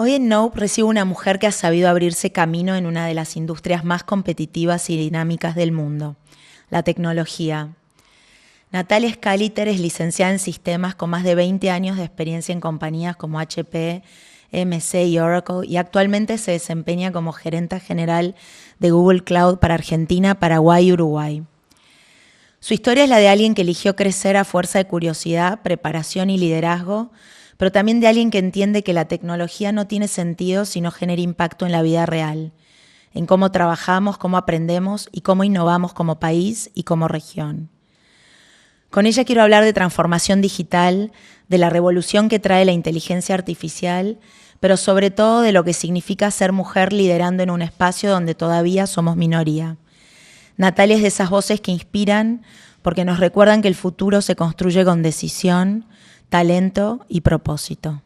Hoy en Nope recibo una mujer que ha sabido abrirse camino en una de las industrias más competitivas y dinámicas del mundo, la tecnología. Natalia Scaliter es licenciada en sistemas con más de 20 años de experiencia en compañías como HP, MC y Oracle, y actualmente se desempeña como gerenta general de Google Cloud para Argentina, Paraguay y Uruguay. Su historia es la de alguien que eligió crecer a fuerza de curiosidad, preparación y liderazgo, pero también de alguien que entiende que la tecnología no tiene sentido si no genera impacto en la vida real, en cómo trabajamos, cómo aprendemos y cómo innovamos como país y como región. Con ella quiero hablar de transformación digital, de la revolución que trae la inteligencia artificial, pero sobre todo de lo que significa ser mujer liderando en un espacio donde todavía somos minoría. Natalia es de esas voces que inspiran porque nos recuerdan que el futuro se construye con decisión, talento y propósito.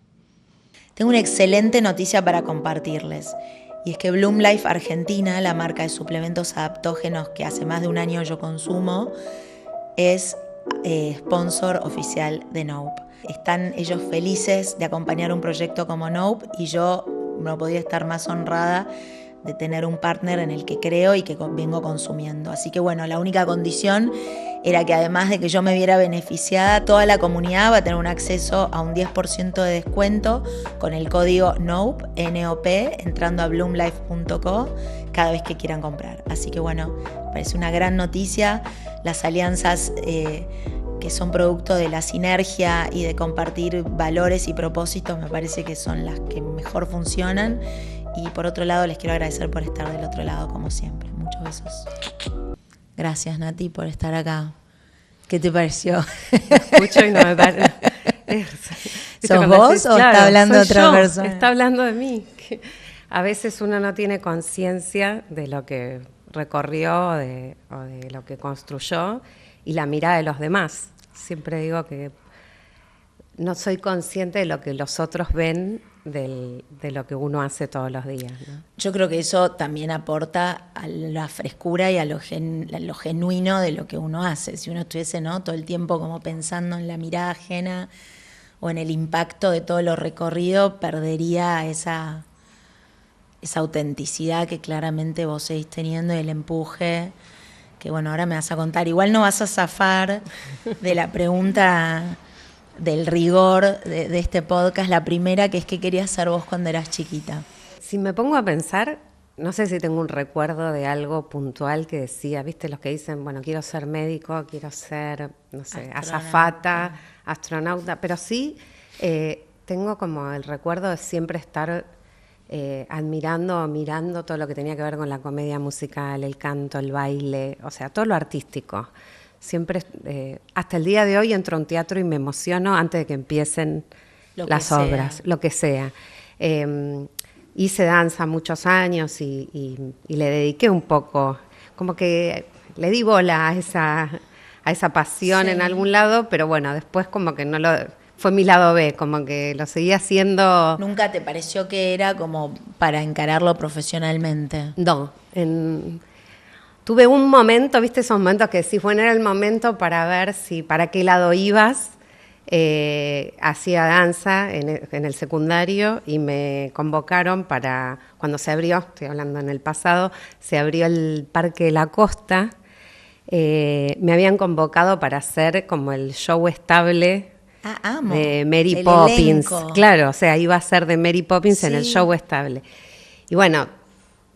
Tengo una excelente noticia para compartirles, y es que Bloom Life Argentina, la marca de suplementos adaptógenos que hace más de un año yo consumo, es sponsor oficial de Nope. Están ellos felices de acompañar un proyecto como Nope y yo no podía estar más honrada de tener un partner en el que creo y que vengo consumiendo. Así que bueno, la única condición era que además de que yo me viera beneficiada, toda la comunidad va a tener un acceso a un 10% de descuento con el código NOPE, N-O-P, entrando a bloomlife.co cada vez que quieran comprar. Así que bueno, me parece una gran noticia. Las alianzas que son producto de la sinergia y de compartir valores y propósitos me parece que son las que mejor funcionan. Y por otro lado, les quiero agradecer por estar del otro lado, como siempre. Muchos besos. Gracias, Nati, por estar acá. ¿Qué te pareció? Escucho y no me parece. ¿Sos vos o está hablando otra persona? Está hablando de mí. A veces uno no tiene conciencia de lo que recorrió o de lo que construyó y la mirada de los demás. Siempre digo que no soy consciente de lo que los otros ven de lo que uno hace todos los días, ¿no? Yo creo que eso también aporta a la frescura y a lo genuino de lo que uno hace. Si uno estuviese, ¿no?, todo el tiempo como pensando en la mirada ajena o en el impacto de todo lo recorrido, perdería esa autenticidad que claramente vos seguís teniendo y el empuje que, bueno, ahora me vas a contar. Igual no vas a zafar de la pregunta del rigor de este podcast, la primera, que es ¿qué querías ser vos cuando eras chiquita? Si me pongo a pensar, no sé si tengo un recuerdo de algo puntual que decía, ¿viste? Los que dicen, bueno, quiero ser médico, quiero ser, no sé, azafata, astronauta, pero sí tengo como el recuerdo de siempre estar mirando todo lo que tenía que ver con la comedia musical, el canto, el baile, o sea, todo lo artístico. Siempre, hasta el día de hoy entro a un teatro y me emociono antes de que empiecen las obras, lo que sea. Hice danza muchos años y le dediqué un poco, como que le di bola a esa pasión en algún lado, pero bueno, después como que no lo... Fue mi lado B, como que lo seguí haciendo. ¿Nunca te pareció que era como para encararlo profesionalmente? No, tuve un momento, viste esos momentos que decís, bueno, era el momento para ver para qué lado ibas. Hacía danza en el secundario y me convocaron para, cuando se abrió, estoy hablando en el pasado, se abrió el Parque de la Costa, me habían convocado para hacer como el show estable de Mary Poppins. Elenco. Claro, o sea, iba a ser de Mary Poppins en el show estable. Y bueno,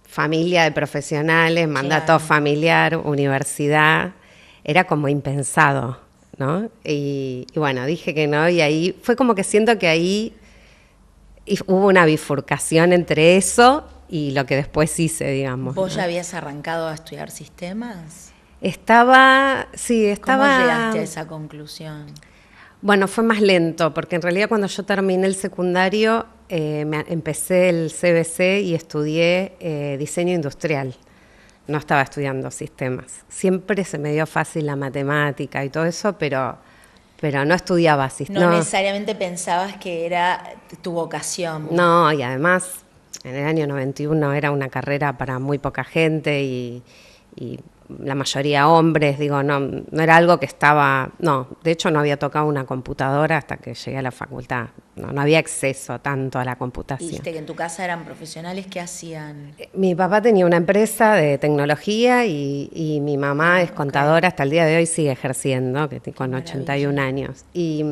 familia de profesionales, mandato familiar, universidad, era como impensado, ¿no? Y bueno, dije que no, y ahí fue como que siento que ahí hubo una bifurcación entre eso y lo que después hice, digamos. ¿Vos ya habías arrancado a estudiar sistemas? ¿Cómo llegaste a esa conclusión? Bueno, fue más lento, porque en realidad cuando yo terminé el secundario empecé el CBC y estudié diseño industrial. No estaba estudiando sistemas. Siempre se me dio fácil la matemática y todo eso, pero no estudiaba sistemas. No necesariamente pensabas que era tu vocación. No, y además en el año 91 era una carrera para muy poca gente y la mayoría hombres, digo, no era algo que estaba, no, de hecho no había tocado una computadora hasta que llegué a la facultad, no había acceso tanto a la computación. ¿Y viste que en tu casa eran profesionales? ¿Qué hacían? Mi papá tenía una empresa de tecnología y mi mamá es contadora, hasta el día de hoy sigue ejerciendo, que con 81 años. Y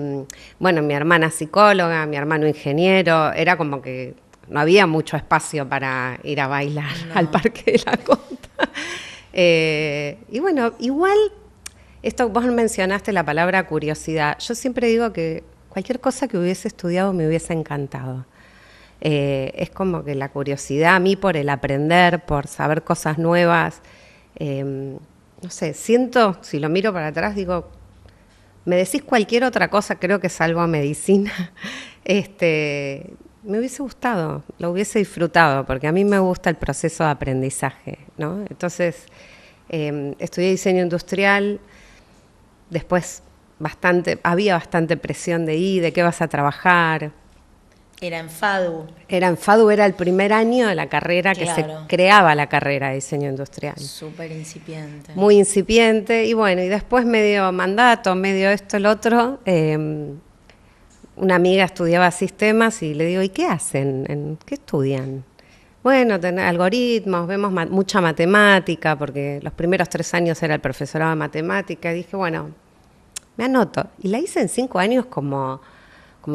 bueno, mi hermana psicóloga, mi hermano ingeniero, era como que no había mucho espacio para ir a bailar al Parque de la Costa. Y bueno, igual, esto vos mencionaste la palabra curiosidad. Yo siempre digo que cualquier cosa que hubiese estudiado me hubiese encantado. Es como que la curiosidad a mí por el aprender, por saber cosas nuevas, no sé, siento, si lo miro para atrás, digo, me decís cualquier otra cosa, creo que salvo a medicina, me hubiese gustado, lo hubiese disfrutado, porque a mí me gusta el proceso de aprendizaje, ¿no? Entonces, estudié diseño industrial, después había bastante presión de qué vas a trabajar. Era en FADU. Era el primer año de la carrera, claro, que se creaba la carrera de diseño industrial. Súper incipiente. Muy incipiente, y bueno, y después medio mandato, medio esto, el otro. Una amiga estudiaba sistemas y le digo, ¿y qué hacen? ¿Qué estudian? Bueno, tener algoritmos, vemos mucha matemática, porque los primeros 3 años era el profesorado de matemática, y dije, bueno, me anoto. Y la hice en 5 años como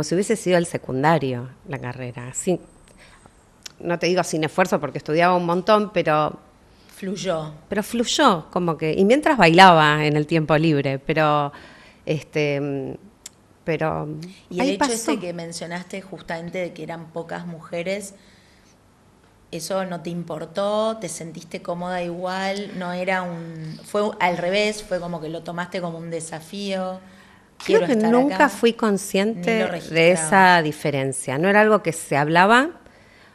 si hubiese sido el secundario, la carrera. Así, no te digo sin esfuerzo porque estudiaba un montón, pero fluyó. Pero fluyó, como que, y mientras bailaba en el tiempo libre, pero y el hecho pasó. que mencionaste justamente de que eran pocas mujeres, ¿eso no te importó? ¿Te sentiste cómoda igual? Fue al revés, fue como que lo tomaste como un desafío. Creo que nunca fui consciente de esa diferencia. No era algo que se hablaba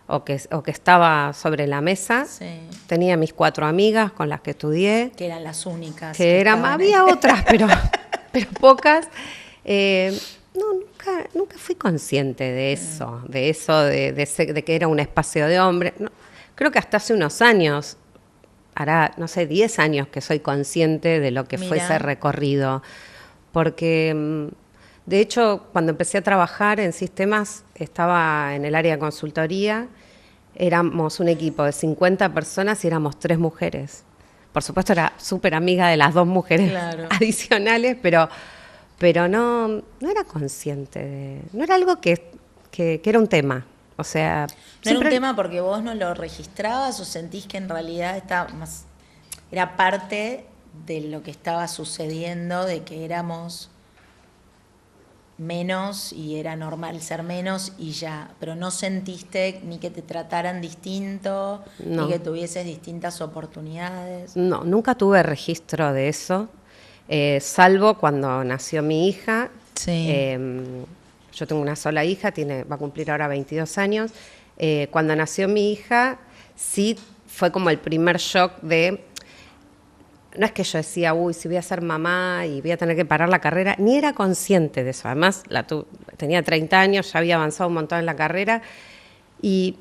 o que estaba sobre la mesa. Sí. Tenía mis 4 amigas con las que estudié. Que eran las únicas. Había otras, pero pocas. Nunca fui consciente de eso, de que era un espacio de hombres. No, creo que hasta hace unos años, hará, 10 años que soy consciente de lo que fue ese recorrido. Porque, de hecho, cuando empecé a trabajar en sistemas, estaba en el área de consultoría, éramos un equipo de 50 personas y éramos 3 mujeres. Por supuesto, era súper amiga de las 2 mujeres adicionales, pero no era consciente no era algo que era un tema. O sea, ¿no era un tema porque vos no lo registrabas o sentís que en realidad era parte de lo que estaba sucediendo, de que éramos menos y era normal ser menos y ya, pero no sentiste ni que te trataran distinto, ni que tuvieses distintas oportunidades? No, nunca tuve registro de eso, salvo cuando nació mi hija. Sí. Yo tengo una sola hija, va a cumplir ahora 22 años. Cuando nació mi hija, sí fue como el primer shock de... No es que yo decía, si voy a ser mamá y voy a tener que parar la carrera, ni era consciente de eso. Además, tenía 30 años, ya había avanzado un montón en la carrera y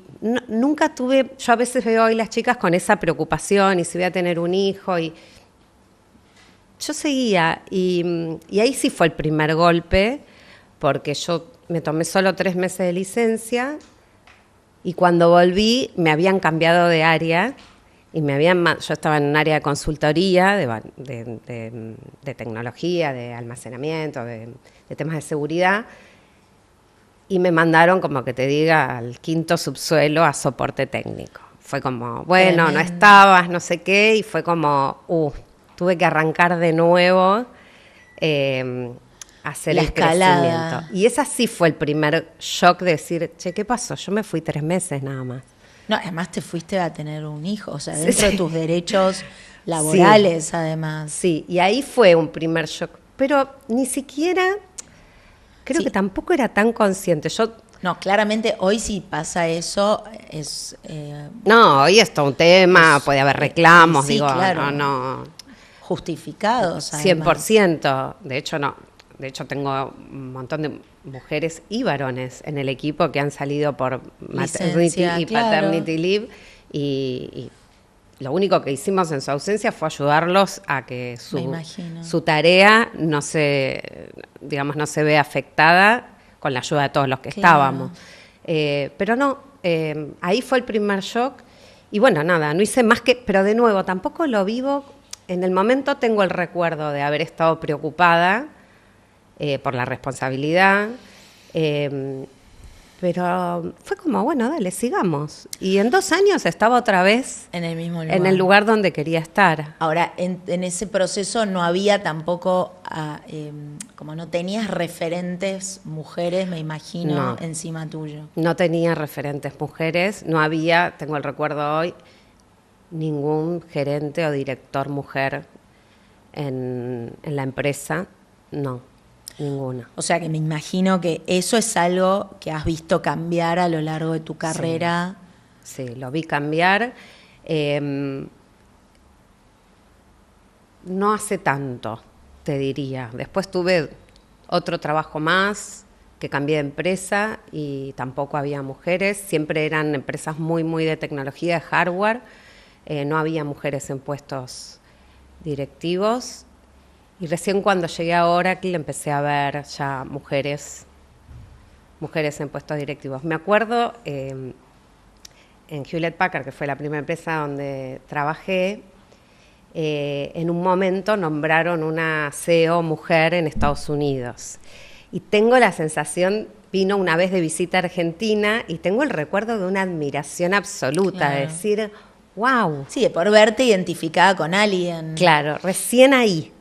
nunca tuve... Yo a veces veo hoy las chicas con esa preocupación y si voy a tener un hijo y... Yo seguía y ahí sí fue el primer golpe, porque yo me tomé solo 3 meses de licencia y cuando volví me habían cambiado de área. Y yo estaba en un área de consultoría, de tecnología, de almacenamiento, de temas de seguridad, y me mandaron, como que te diga, al 5º subsuelo a soporte técnico. Fue como, bueno, no estabas, no sé qué, y fue como, tuve que arrancar de nuevo, hacer el crecimiento. Y esa sí fue el primer shock de decir, che, ¿qué pasó? Yo me fui 3 meses nada más. No, además te fuiste a tener un hijo, o sea, dentro de tus derechos laborales, además. Sí, y ahí fue un primer shock, pero ni siquiera, creo que tampoco era tan consciente. No, claramente hoy si pasa eso es... no, hoy es todo un tema, puede haber reclamos, sí, claro, no. Justificados, además. 100%, de hecho tengo un montón de mujeres y varones en el equipo que han salido por maternity y paternity leave y lo único que hicimos en su ausencia fue ayudarlos a que su tarea no se vea afectada con la ayuda de todos los que estábamos. Pero no, ahí fue el primer shock. Y bueno, nada, no hice más que... Pero de nuevo, tampoco lo vivo... En el momento tengo el recuerdo de haber estado preocupada por la responsabilidad, pero fue como, bueno, dale, sigamos. Y en 2 años estaba otra vez en el mismo lugar, en el lugar donde quería estar. Ahora, en ese proceso no había tampoco, como no tenías referentes mujeres, me imagino, encima tuyo. No tenía referentes mujeres, no había, tengo el recuerdo hoy, ningún gerente o director mujer en la empresa, no, ninguna. O sea que me imagino que eso es algo que has visto cambiar a lo largo de tu carrera. Sí, lo vi cambiar. No hace tanto, te diría. Después tuve otro trabajo más, que cambié de empresa y tampoco había mujeres. Siempre eran empresas muy, muy de tecnología, de hardware. No había mujeres en puestos directivos. Y recién cuando llegué a Oracle empecé a ver ya mujeres en puestos directivos. Me acuerdo en Hewlett Packard, que fue la primera empresa donde trabajé, en un momento nombraron una CEO mujer en Estados Unidos. Y tengo la sensación, vino una vez de visita a Argentina, y tengo el recuerdo de una admiración absoluta, de decir, wow. Sí, de por verte identificada con alguien. Claro, recién ahí.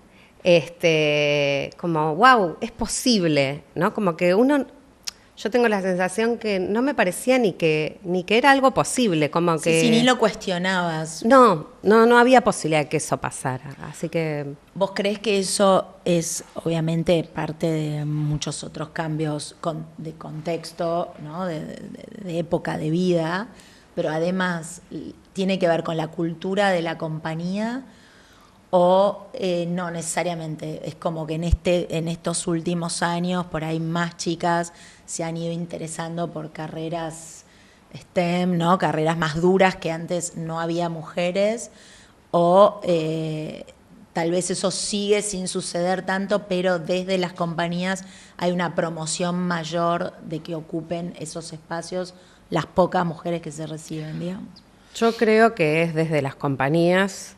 Como, wow, es posible, ¿no? Como que yo tengo la sensación que no me parecía ni que era algo posible, como que... Sí, ni lo cuestionabas. No había posibilidad de que eso pasara, así que... ¿Vos crees que eso es obviamente parte de muchos otros cambios de contexto, ¿no? de época de vida, pero además tiene que ver con la cultura de la compañía o no necesariamente? Es como que en estos últimos años por ahí más chicas se han ido interesando por carreras STEM, ¿no? Carreras más duras que antes no había mujeres, o tal vez eso sigue sin suceder tanto, pero desde las compañías hay una promoción mayor de que ocupen esos espacios las pocas mujeres que se reciben, digamos. Yo creo que es desde las compañías.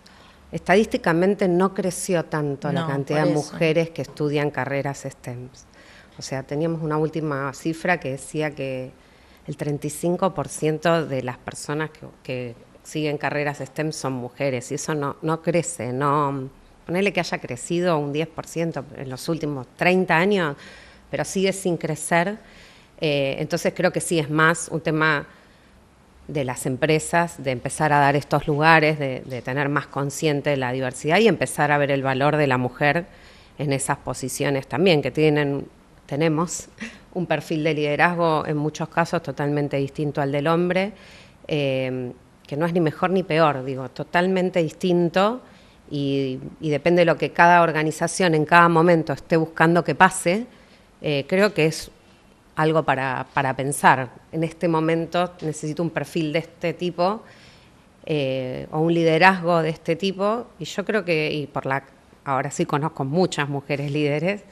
Estadísticamente no creció tanto la cantidad de mujeres que estudian carreras STEM. O sea, teníamos una última cifra que decía que el 35% de las personas que siguen carreras STEM son mujeres, y eso no crece, ponele que haya crecido un 10% en los últimos 30 años, pero sigue sin crecer. Entonces creo que sí es más un tema de las empresas, de empezar a dar estos lugares, de tener más consciente de la diversidad y empezar a ver el valor de la mujer en esas posiciones también, que tenemos un perfil de liderazgo en muchos casos totalmente distinto al del hombre, que no es ni mejor ni peor, totalmente distinto, y depende de lo que cada organización en cada momento esté buscando que pase. Creo que es algo para pensar. En este momento necesito un perfil de este tipo, o un liderazgo de este tipo, y yo creo que, ahora sí conozco muchas mujeres líderes,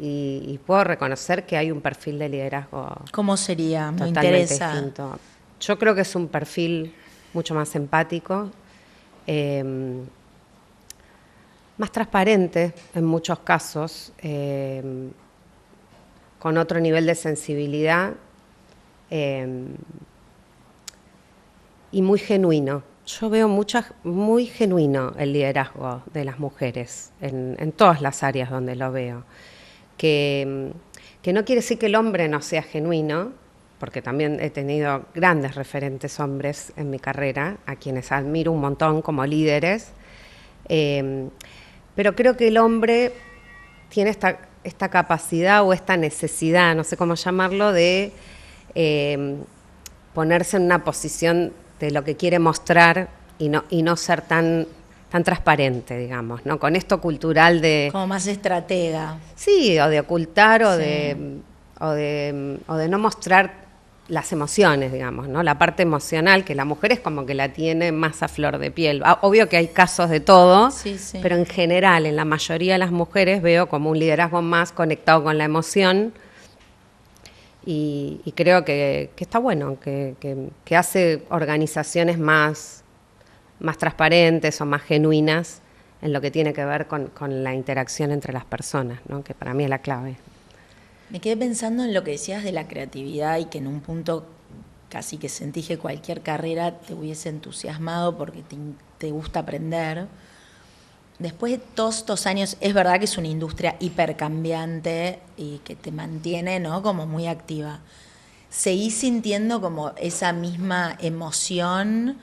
y puedo reconocer que hay un perfil de liderazgo. ¿Cómo sería? Me totalmente interesa. Distinto. Yo creo que es un perfil mucho más empático, más transparente en muchos casos, con otro nivel de sensibilidad, y muy genuino. Yo veo muy genuino el liderazgo de las mujeres en todas las áreas donde lo veo. Que no quiere decir que el hombre no sea genuino, porque también he tenido grandes referentes hombres en mi carrera, a quienes admiro un montón como líderes, pero creo que el hombre tiene esta capacidad o esta necesidad, no sé cómo llamarlo, de ponerse en una posición de lo que quiere mostrar y no ser tan transparente, digamos, ¿no? Con esto cultural de... Como más estratega. Sí, o de ocultar, o de no mostrar las emociones, digamos, ¿no? La parte emocional, que la mujer es como que la tiene más a flor de piel. Obvio que hay casos de todo, pero en general, en la mayoría de las mujeres veo como un liderazgo más conectado con la emoción y creo que está bueno, que hace organizaciones más transparentes o más genuinas en lo que tiene que ver con la interacción entre las personas, ¿no? Que para mí es la clave. Me quedé pensando en lo que decías de la creatividad y que en un punto casi que sentí que cualquier carrera te hubiese entusiasmado porque te gusta aprender. Después de todos estos años, es verdad que es una industria hipercambiante y que te mantiene, ¿no?, como muy activa. ¿Seguís sintiendo como esa misma emoción?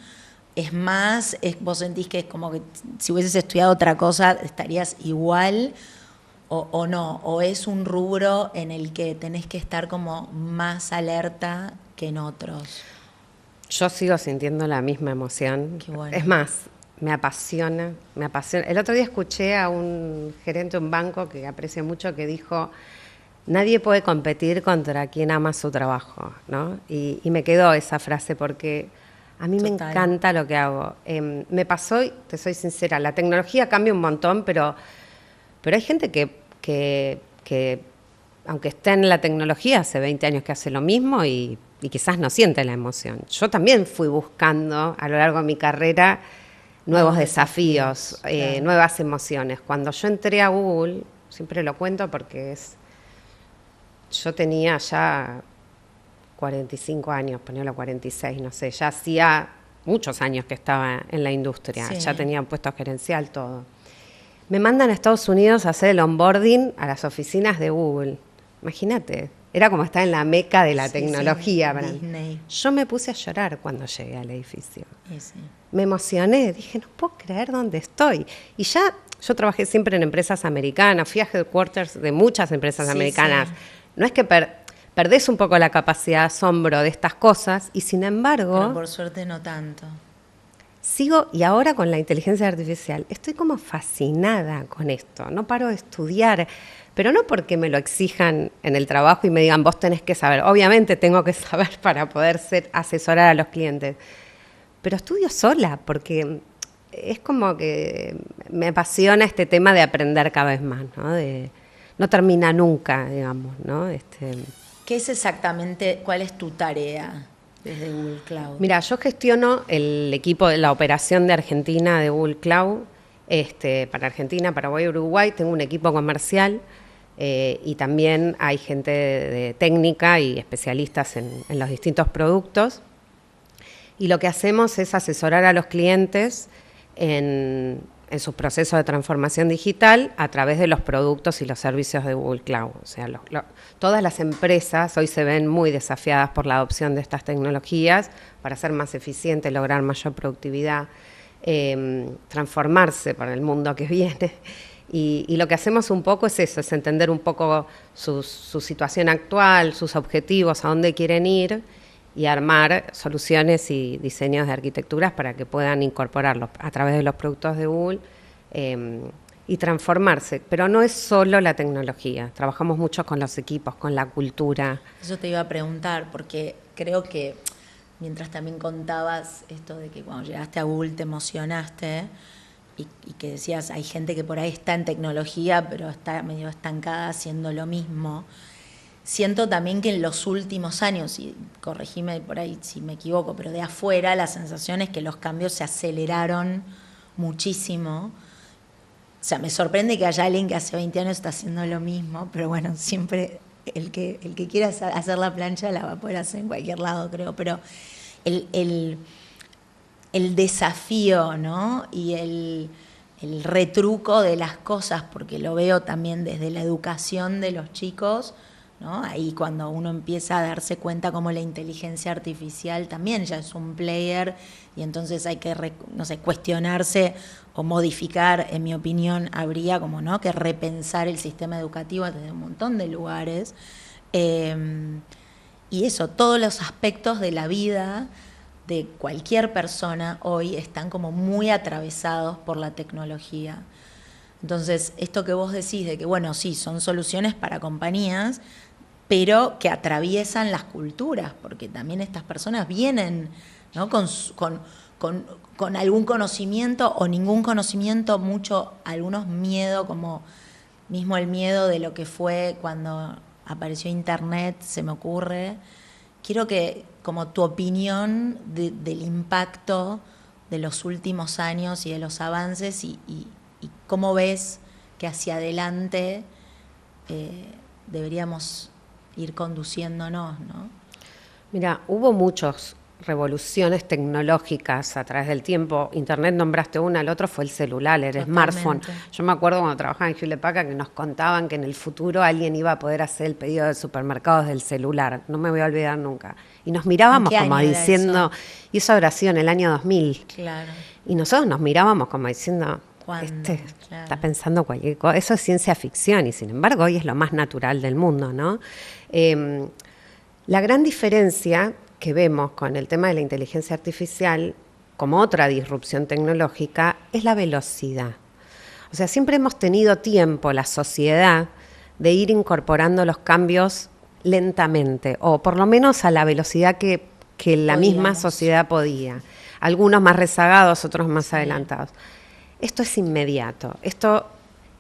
Es más, vos sentís que es como que si hubieses estudiado otra cosa estarías igual o no, o es un rubro en el que tenés que estar como más alerta que en otros. Yo sigo sintiendo la misma emoción. Qué bueno. Es más, me apasiona. El otro día escuché a un gerente de un banco que aprecio mucho que dijo: nadie puede competir contra quien ama su trabajo, ¿no? Y me quedó esa frase porque a mí me encanta lo que hago. Me pasó, y te soy sincera, la tecnología cambia un montón, pero hay gente que aunque esté en la tecnología, hace 20 años que hace lo mismo y quizás no siente la emoción. Yo también fui buscando a lo largo de mi carrera nuevos desafíos, claro, nuevas emociones. Cuando yo entré a Google, siempre lo cuento porque yo tenía ya 45 años, ponele 46, no sé, ya hacía muchos años que estaba en la industria, ya tenía un puesto gerencial, todo. Me mandan a Estados Unidos a hacer el onboarding a las oficinas de Google. Imagínate, era como estar en la meca de la tecnología. Disney. Yo me puse a llorar cuando llegué al edificio. Me emocioné, dije, no puedo creer dónde estoy. Y ya, yo trabajé siempre en empresas americanas, fui a headquarters de muchas empresas americanas. No es que perdés un poco la capacidad de asombro de estas cosas, y sin embargo... Pero por suerte no tanto. Sigo, y ahora con la inteligencia artificial, estoy como fascinada con esto, no paro de estudiar, pero no porque me lo exijan en el trabajo y me digan, vos tenés que saber, obviamente tengo que saber para poder asesorar a los clientes, pero estudio sola, porque es como que me apasiona este tema de aprender cada vez más, ¿no? No termina nunca, digamos, ¿no? ¿Qué es exactamente, cuál es tu tarea desde Google Cloud? Mira, yo gestiono el equipo de la operación de Argentina de Google Cloud, para Argentina, Paraguay y Uruguay. Tengo un equipo comercial y también hay gente de técnica y especialistas en los distintos productos. Y lo que hacemos es asesorar a los clientes en sus procesos de transformación digital a través de los productos y los servicios de Google Cloud. O sea, todas las empresas hoy se ven muy desafiadas por la adopción de estas tecnologías para ser más eficientes, lograr mayor productividad, transformarse para el mundo que viene. Y lo que hacemos un poco es eso, es entender un poco su situación actual, sus objetivos, a dónde quieren ir, y armar soluciones y diseños de arquitecturas para que puedan incorporarlos a través de los productos de Google y transformarse. Pero no es solo la tecnología, trabajamos mucho con los equipos, con la cultura. Eso te iba a preguntar, porque creo que mientras también contabas esto de que cuando llegaste a Google te emocionaste y que decías, hay gente que por ahí está en tecnología pero está medio estancada haciendo lo mismo. Siento también que en los últimos años, y corregime por ahí si me equivoco, pero de afuera la sensación es que los cambios se aceleraron muchísimo. O sea, me sorprende que haya alguien que hace 20 años está haciendo lo mismo, pero bueno, siempre el que quiera hacer la plancha la va a poder hacer en cualquier lado, creo. Pero el desafío, ¿no? Y el retruco de las cosas, porque lo veo también desde la educación de los chicos, ¿no? Ahí cuando uno empieza a darse cuenta como la inteligencia artificial también ya es un player y entonces hay que cuestionarse o modificar, en mi opinión, habría como, ¿no?, que repensar el sistema educativo desde un montón de lugares. Y eso, todos los aspectos de la vida de cualquier persona hoy están como muy atravesados por la tecnología. Entonces, esto que vos decís de que, bueno, sí, son soluciones para compañías, pero que atraviesan las culturas, porque también estas personas vienen, ¿no?, con algún conocimiento o ningún conocimiento, algunos miedo, como mismo el miedo de lo que fue cuando apareció Internet, se me ocurre. Quiero que, como tu opinión del impacto de los últimos años y de los avances y cómo ves que hacia adelante deberíamos ir conduciéndonos, ¿no? Mira, hubo muchas revoluciones tecnológicas a través del tiempo. Internet nombraste una, el otro fue el celular, el smartphone. Yo me acuerdo cuando trabajaba en Hewlett Packard que nos contaban que en el futuro alguien iba a poder hacer el pedido de supermercados del celular. No me voy a olvidar nunca. Y nos mirábamos como diciendo, y eso habrá sido en el año 2000. Claro. Y nosotros nos mirábamos como diciendo, claro, está pensando cualquier cosa. Eso es ciencia ficción y sin embargo hoy es lo más natural del mundo, ¿no? La gran diferencia que vemos con el tema de la inteligencia artificial, como otra disrupción tecnológica, es la velocidad. O sea, siempre hemos tenido tiempo, la sociedad, de ir incorporando los cambios lentamente, o por lo menos a la velocidad que la misma sociedad podía. Algunos más rezagados, otros más adelantados. Esto es inmediato, esto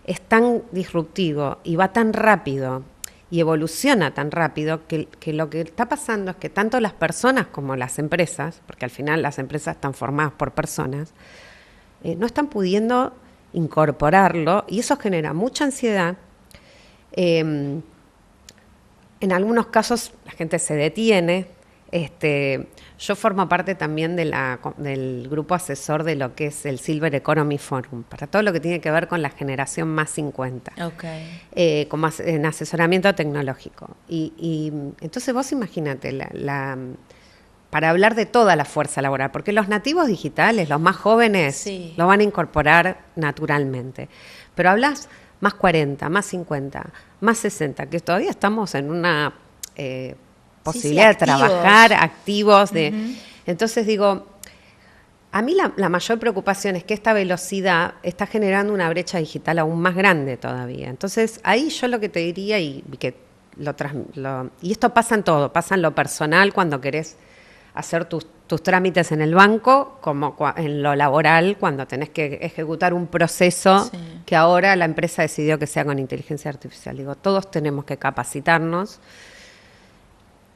es tan disruptivo y va tan rápido y evoluciona tan rápido que lo que está pasando es que tanto las personas como las empresas, porque al final las empresas están formadas por personas, no están pudiendo incorporarlo y eso genera mucha ansiedad. En algunos casos la gente se detiene. Yo formo parte también del grupo asesor de lo que es el Silver Economy Forum, para todo lo que tiene que ver con la generación más 50, como en asesoramiento tecnológico. Y entonces vos imagínate, para hablar de toda la fuerza laboral, porque los nativos digitales, los más jóvenes, lo van a incorporar naturalmente. Pero hablas más 40, más 50, más 60, que todavía estamos en una posibilidad de trabajar, activos. Entonces digo, a mí la mayor preocupación es que esta velocidad está generando una brecha digital aún más grande todavía. Entonces ahí yo lo que te diría, y esto pasa en todo, pasa en lo personal cuando querés hacer tus trámites en el banco, como en lo laboral cuando tenés que ejecutar un proceso que ahora la empresa decidió que sea con inteligencia artificial. Digo, todos tenemos que capacitarnos.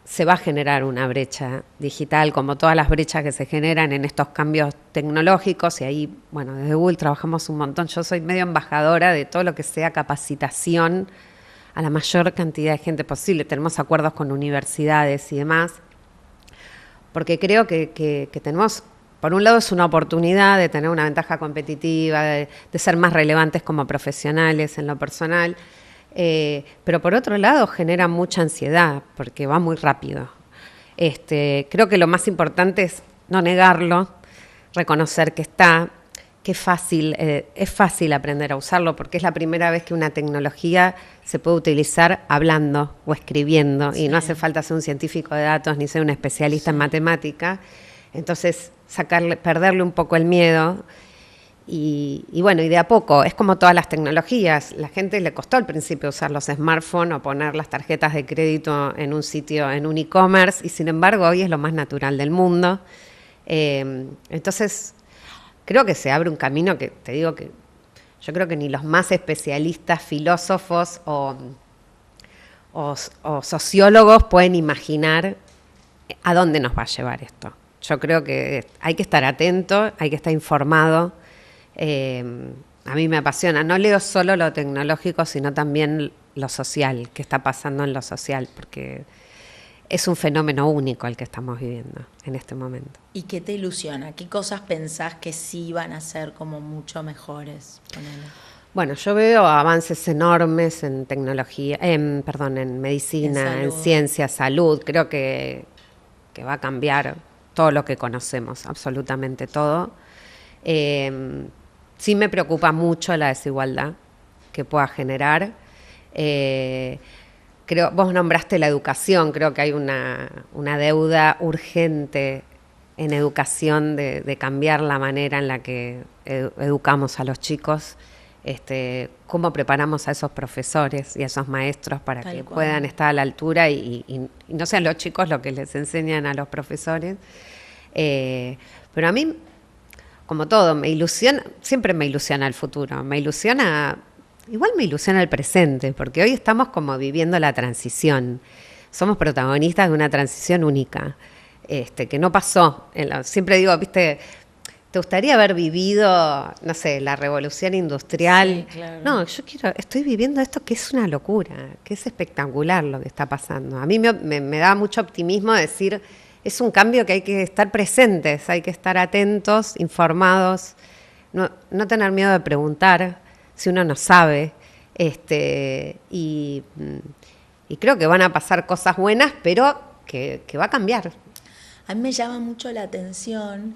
Se va a generar una brecha digital, como todas las brechas que se generan en estos cambios tecnológicos, y ahí, bueno, desde Google trabajamos un montón. Yo soy medio embajadora de todo lo que sea capacitación a la mayor cantidad de gente posible. Tenemos acuerdos con universidades y demás, porque creo que tenemos, por un lado es una oportunidad de tener una ventaja competitiva, de ser más relevantes como profesionales en lo personal, pero por otro lado genera mucha ansiedad porque va muy rápido. Creo que lo más importante es no negarlo, reconocer que está, que es fácil aprender a usarlo porque es la primera vez que una tecnología se puede utilizar hablando o escribiendo y no hace falta ser un científico de datos ni ser un especialista en matemática. Entonces perderle un poco el miedo. Y bueno, y de a poco, es como todas las tecnologías, la gente le costó al principio usar los smartphones o poner las tarjetas de crédito en un sitio, en un e-commerce, y sin embargo hoy es lo más natural del mundo. Entonces, creo que se abre un camino que, te digo que yo creo que ni los más especialistas, filósofos o sociólogos pueden imaginar a dónde nos va a llevar esto. Yo creo que hay que estar atento, hay que estar informado. A mí me apasiona, no leo solo lo tecnológico, sino también lo social, qué está pasando en lo social, porque es un fenómeno único el que estamos viviendo en este momento. ¿Y qué te ilusiona? ¿Qué cosas pensás que sí van a ser como mucho mejores? Bueno, yo veo avances enormes en tecnología, en medicina, en ciencia, salud. Creo que va a cambiar todo lo que conocemos, absolutamente todo. Sí me preocupa mucho la desigualdad que pueda generar. Vos nombraste la educación, creo que hay una deuda urgente en educación de cambiar la manera en la que educamos a los chicos. cómo preparamos a esos profesores y a esos maestros para Tal que cual. puedan estar a la altura y no sean los chicos los que les enseñan a los profesores. Pero a mí, como todo, siempre me ilusiona el futuro, igual me ilusiona el presente, porque hoy estamos como viviendo la transición. Somos protagonistas de una transición única, que no pasó. Siempre digo, ¿viste? ¿Te gustaría haber vivido, no sé, la revolución industrial? Sí, claro. No, estoy viviendo esto que es una locura, que es espectacular lo que está pasando. A mí me da mucho optimismo decir, es un cambio que hay que estar presentes, hay que estar atentos, informados, no tener miedo de preguntar si uno no sabe, y creo que van a pasar cosas buenas, pero que va a cambiar. A mí me llama mucho la atención,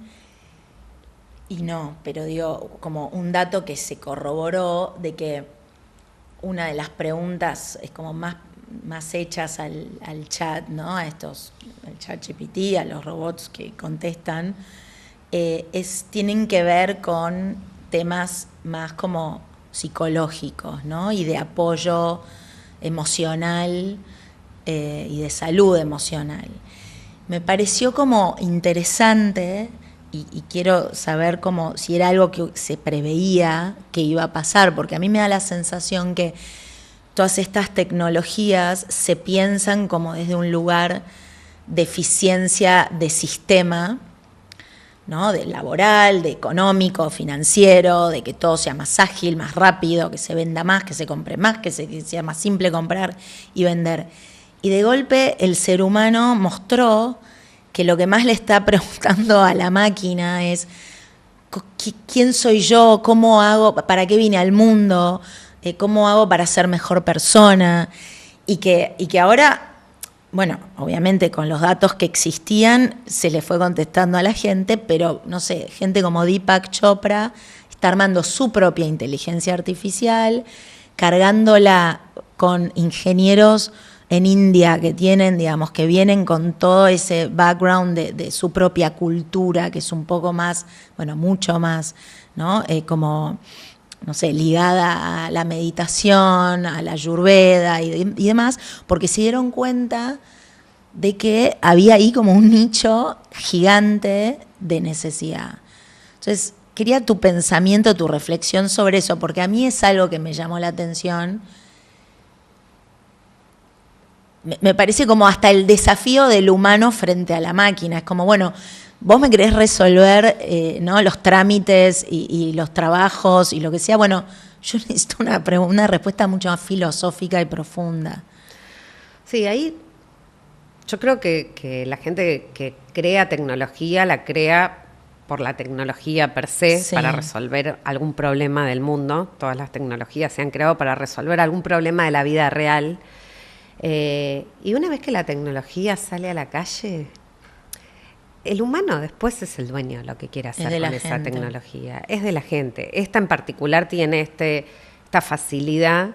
y no, pero digo, como un dato que se corroboró de que una de las preguntas es como más hechas al chat, ¿no? Al chat GPT, a los robots que contestan, tienen que ver con temas más como psicológicos, ¿no? Y de apoyo emocional y de salud emocional. Me pareció como interesante y quiero saber como si era algo que se preveía que iba a pasar, porque a mí me da la sensación que todas estas tecnologías se piensan como desde un lugar de eficiencia de sistema, ¿no? De laboral, de económico, financiero, de que todo sea más ágil, más rápido, que se venda más, que se compre más, que sea más simple comprar y vender. Y de golpe el ser humano mostró que lo que más le está preguntando a la máquina es ¿quién soy yo? ¿Cómo hago? ¿Para qué vine al mundo? ¿Cómo hago para ser mejor persona? Y que ahora, bueno, obviamente con los datos que existían se le fue contestando a la gente, pero no sé, gente como Deepak Chopra está armando su propia inteligencia artificial, cargándola con ingenieros en India que tienen, digamos, que vienen con todo ese background de su propia cultura, que es un poco más, bueno, mucho más, ¿no? Como, no sé, ligada a la meditación, a la ayurveda y demás, porque se dieron cuenta de que había ahí como un nicho gigante de necesidad. Entonces, quería tu pensamiento, tu reflexión sobre eso, porque a mí es algo que me llamó la atención. Me parece como hasta el desafío del humano frente a la máquina. Es como, bueno, vos me querés resolver ¿no? los trámites y los trabajos y lo que sea. Bueno, yo necesito una respuesta mucho más filosófica y profunda. Sí, ahí yo creo que la gente que crea tecnología la crea por la tecnología per se, sí, para resolver algún problema del mundo. Todas las tecnologías se han creado para resolver algún problema de la vida real. Y una vez que la tecnología sale a la calle, el humano después es el dueño de lo que quiere hacer con esa tecnología. Es de la gente. Esta en particular tiene esta facilidad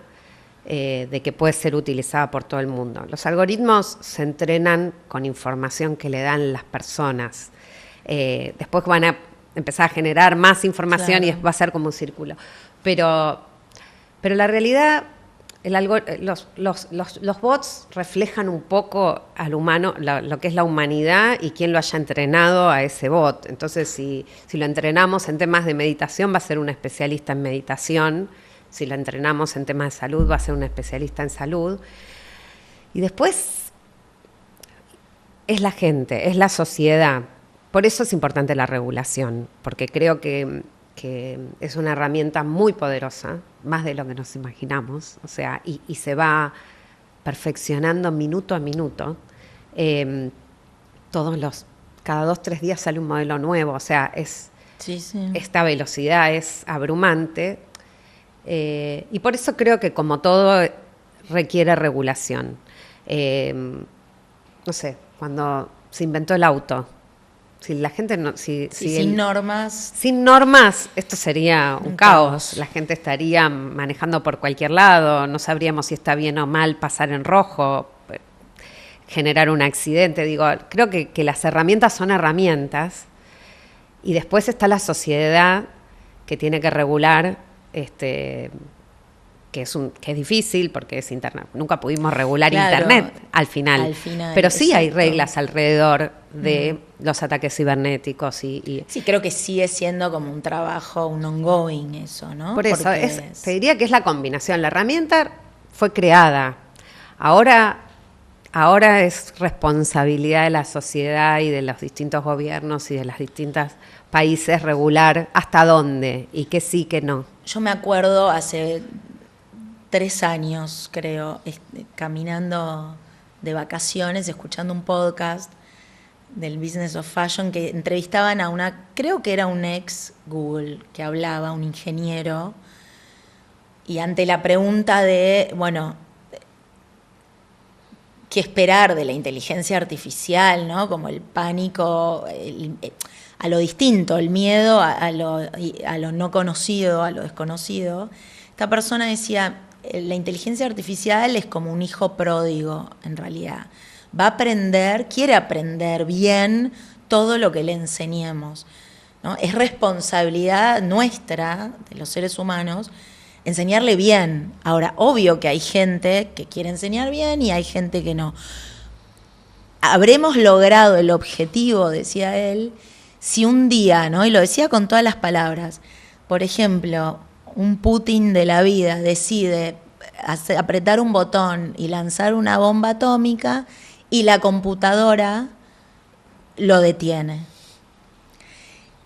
de que puede ser utilizada por todo el mundo. Los algoritmos se entrenan con información que le dan las personas. Después van a empezar a generar más información, claro, y va a ser como un círculo. Pero la realidad... Los bots reflejan un poco al humano, lo que es la humanidad y quién lo haya entrenado a ese bot. Entonces, si lo entrenamos en temas de meditación, va a ser un especialista en meditación. Si lo entrenamos en temas de salud, va a ser un especialista en salud. Y después es la gente, es la sociedad. Por eso es importante la regulación, porque creo que es una herramienta muy poderosa, más de lo que nos imaginamos, o sea, y se va perfeccionando minuto a minuto. Cada 2-3 días sale un modelo nuevo, o sea, esta velocidad es abrumante, y por eso creo que como todo requiere regulación. No sé, cuando se inventó el auto, si la gente sin normas, esto sería un caos. La gente estaría manejando por cualquier lado, no sabríamos si está bien o mal pasar en rojo, generar un accidente. Digo, creo que las herramientas son herramientas y después está la sociedad que tiene que regular que es difícil porque es internet. Nunca pudimos regular internet al final. Pero sí hay reglas alrededor de los ataques cibernéticos. Sí, creo que sigue siendo como un trabajo, un ongoing eso, ¿no? Por eso, te diría que es la combinación. La herramienta fue creada. Ahora es responsabilidad de la sociedad y de los distintos gobiernos y de los distintos países regular hasta dónde y qué sí, qué no. Yo me acuerdo hace 3 años, creo, caminando de vacaciones, escuchando un podcast del Business of Fashion que entrevistaban a creo que era un ex Google que hablaba, un ingeniero, y ante la pregunta de, bueno, qué esperar de la inteligencia artificial, ¿no? Como el pánico, a lo distinto, el miedo a lo no conocido, a lo desconocido. Esta persona decía, la inteligencia artificial es como un hijo pródigo, en realidad. Va a aprender, quiere aprender bien todo lo que le enseñemos, ¿no? Es responsabilidad nuestra, de los seres humanos, enseñarle bien. Ahora, obvio que hay gente que quiere enseñar bien y hay gente que no. Habremos logrado el objetivo, decía él, si un día, ¿no? Y lo decía con todas las palabras, por ejemplo, un Putin de la vida decide apretar un botón y lanzar una bomba atómica y la computadora lo detiene.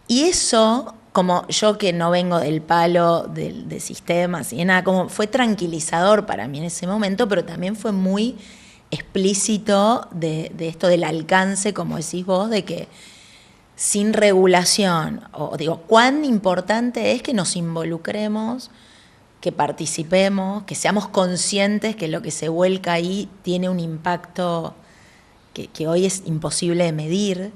Y eso, como yo que no vengo del palo de sistemas y nada, como fue tranquilizador para mí en ese momento, pero también fue muy explícito de esto del alcance, como decís vos, de que sin regulación, o digo, cuán importante es que nos involucremos, que participemos, que seamos conscientes que lo que se vuelca ahí tiene un impacto que hoy es imposible de medir.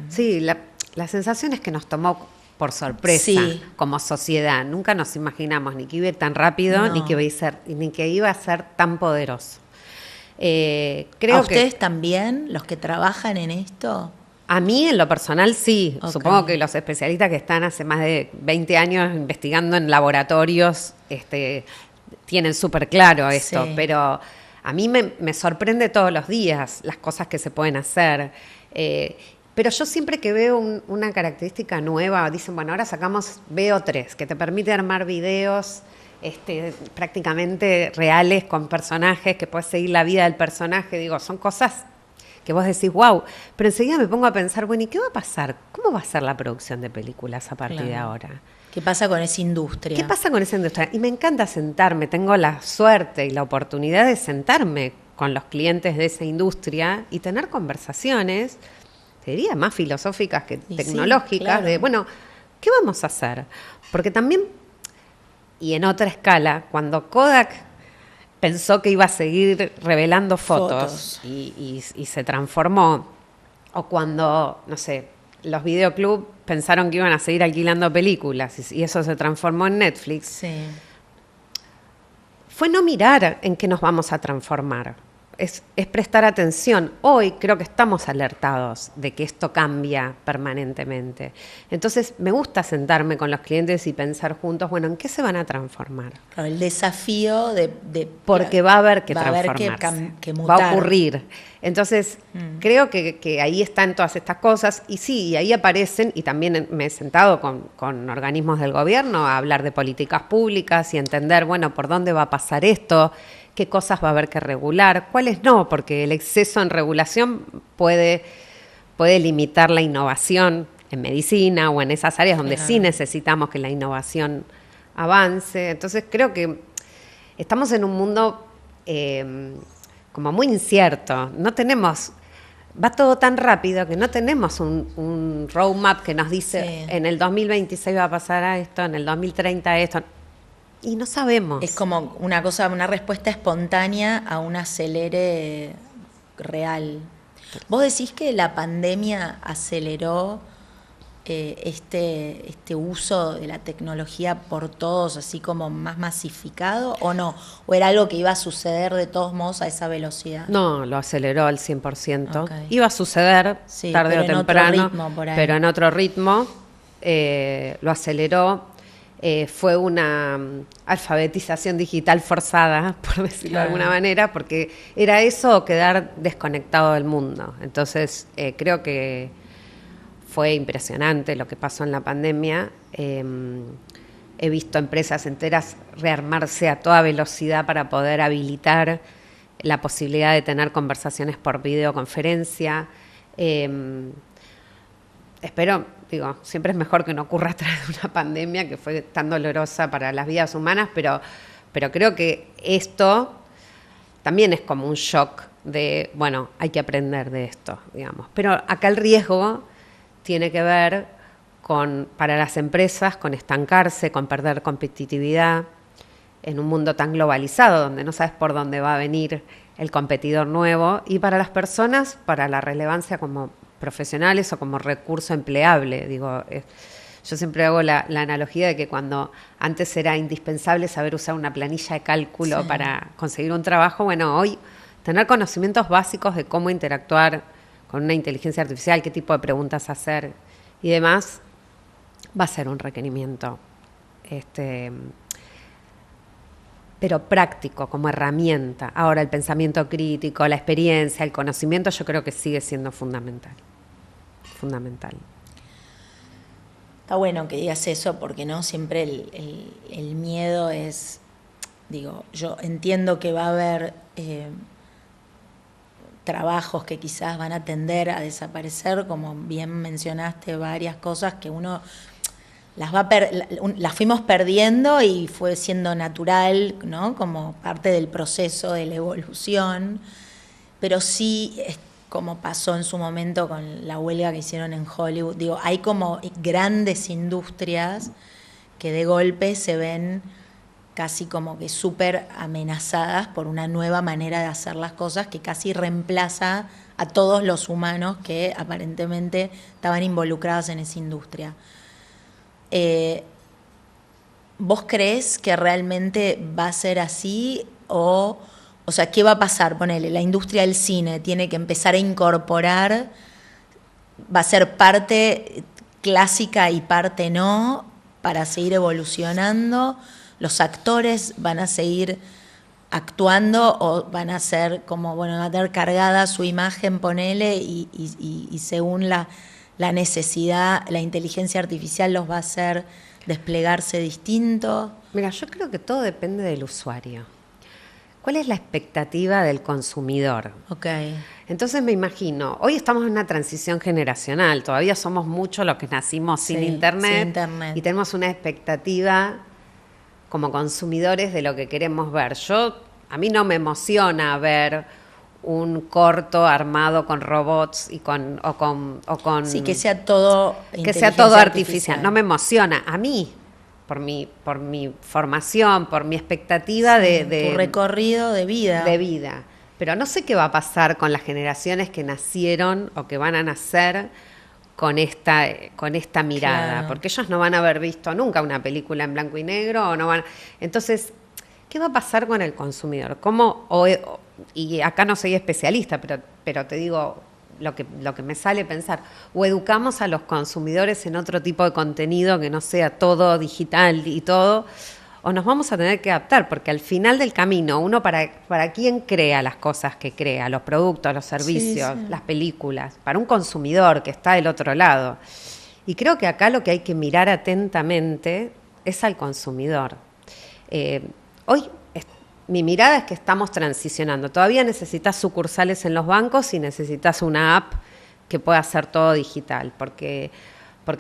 Sí, la sensación es que nos tomó por sorpresa como sociedad. Nunca nos imaginamos ni que iba a ir tan rápido, ni que iba a ser tan poderoso. Creo ¿A ustedes también, los que trabajan en esto? A mí, en lo personal, sí. Okay. Supongo que los especialistas que están hace más de 20 años investigando en laboratorios tienen súper claro esto, pero a mí me sorprende todos los días las cosas que se pueden hacer. Pero yo siempre que veo una característica nueva, dicen, bueno, ahora sacamos VO3, que te permite armar videos prácticamente reales con personajes, que puedes seguir la vida del personaje. Digo, son cosas que vos decís, wow, pero enseguida me pongo a pensar, bueno, ¿y qué va a pasar? ¿Cómo va a ser la producción de películas a partir de ahora? ¿Qué pasa con esa industria? ¿Qué pasa con esa industria? Y me encanta sentarme, tengo la suerte y la oportunidad de sentarme con los clientes de esa industria y tener conversaciones, te diría, más filosóficas que tecnológicas, de, bueno, ¿qué vamos a hacer? Porque también, y en otra escala, cuando Kodak pensó que iba a seguir revelando fotos. Y se transformó, o cuando, no sé, los videoclubs pensaron que iban a seguir alquilando películas y eso se transformó en Netflix, fue no mirar en qué nos vamos a transformar. Es prestar atención. Hoy creo que estamos alertados de que esto cambia permanentemente. Entonces me gusta sentarme con los clientes y pensar juntos, bueno, ¿en qué se van a transformar? Claro, el desafío de porque va a haber que transformarse, que mutar. Va a ocurrir. Entonces creo que ahí están todas estas cosas y sí, y ahí aparecen, y también me he sentado con organismos del gobierno a hablar de políticas públicas y entender, bueno, por dónde va a pasar esto, qué cosas va a haber que regular, cuáles no, porque el exceso en regulación puede limitar la innovación en medicina o en esas áreas donde sí necesitamos que la innovación avance. Entonces creo que estamos en un mundo como muy incierto. No tenemos, va todo tan rápido que no tenemos un roadmap que nos dice en el 2026 va a pasar esto, en el 2030 esto. Y no sabemos. Es como una respuesta espontánea a un acelere real. ¿Vos decís que la pandemia aceleró este uso de la tecnología por todos, así como más masificado, o no? ¿O era algo que iba a suceder de todos modos a esa velocidad? No, lo aceleró al 100%. Okay. Iba a suceder tarde o temprano, pero en otro ritmo. Lo aceleró. fue una alfabetización digital forzada, por decirlo de alguna manera, porque era eso o quedar desconectado del mundo. Entonces, creo que fue impresionante lo que pasó en la pandemia. He visto empresas enteras rearmarse a toda velocidad para poder habilitar la posibilidad de tener conversaciones por videoconferencia. Espero, siempre es mejor que no ocurra a través de una pandemia que fue tan dolorosa para las vidas humanas, pero creo que esto también es como un shock de, bueno, hay que aprender de esto, digamos. Pero acá el riesgo tiene que ver para las empresas, con estancarse, con perder competitividad en un mundo tan globalizado, donde no sabes por dónde va a venir el competidor nuevo, y para las personas, para la relevancia como profesionales o como recurso empleable. Yo siempre hago la analogía de que cuando antes era indispensable saber usar una planilla de cálculo para conseguir un trabajo, bueno, hoy tener conocimientos básicos de cómo interactuar con una inteligencia artificial, qué tipo de preguntas hacer y demás, va a ser un requerimiento, pero práctico, como herramienta. Ahora, el pensamiento crítico, la experiencia, el conocimiento, yo creo que sigue siendo fundamental. Fundamental. Está bueno que digas eso, porque no siempre el miedo es, yo entiendo que va a haber trabajos que quizás van a tender a desaparecer, como bien mencionaste, varias cosas que uno las fuimos perdiendo y fue siendo natural, ¿no? Como parte del proceso de la evolución, pero sí, como pasó en su momento con la huelga que hicieron en Hollywood, hay como grandes industrias que de golpe se ven casi como que súper amenazadas por una nueva manera de hacer las cosas que casi reemplaza a todos los humanos que aparentemente estaban involucrados en esa industria. ¿Vos crees que realmente va a ser así? O sea, ¿qué va a pasar? Ponele, la industria del cine tiene que empezar a incorporar, va a ser parte clásica y parte no, para seguir evolucionando. Los actores van a seguir actuando o van a ser como, van a tener cargada su imagen, ponele, y según la necesidad, la inteligencia artificial los va a hacer desplegarse distinto. Mira, yo creo que todo depende del usuario. ¿Cuál es la expectativa del consumidor? Okay. Entonces me imagino, hoy estamos en una transición generacional, todavía somos muchos los que nacimos sin internet y tenemos una expectativa como consumidores de lo que queremos ver. A mí no me emociona ver un corto armado con robots y con sí, que sea todo artificial. No me emociona a mí, por mi formación, por mi expectativa de tu recorrido de vida. Pero no sé qué va a pasar con las generaciones que nacieron o que van a nacer con esta mirada, claro. Porque ellos no van a haber visto nunca una película en blanco y negro o no van. Entonces, ¿qué va a pasar con el consumidor? Y acá no soy especialista, pero te digo lo que me sale pensar, o educamos a los consumidores en otro tipo de contenido que no sea todo digital y todo, o nos vamos a tener que adaptar, porque al final del camino, uno para quién crea las cosas que crea, los productos, los servicios, las películas, para un consumidor que está del otro lado. Y creo que acá lo que hay que mirar atentamente es al consumidor. Hoy mi mirada es que estamos transicionando. Todavía necesitas sucursales en los bancos y necesitas una app que pueda hacer todo digital, porque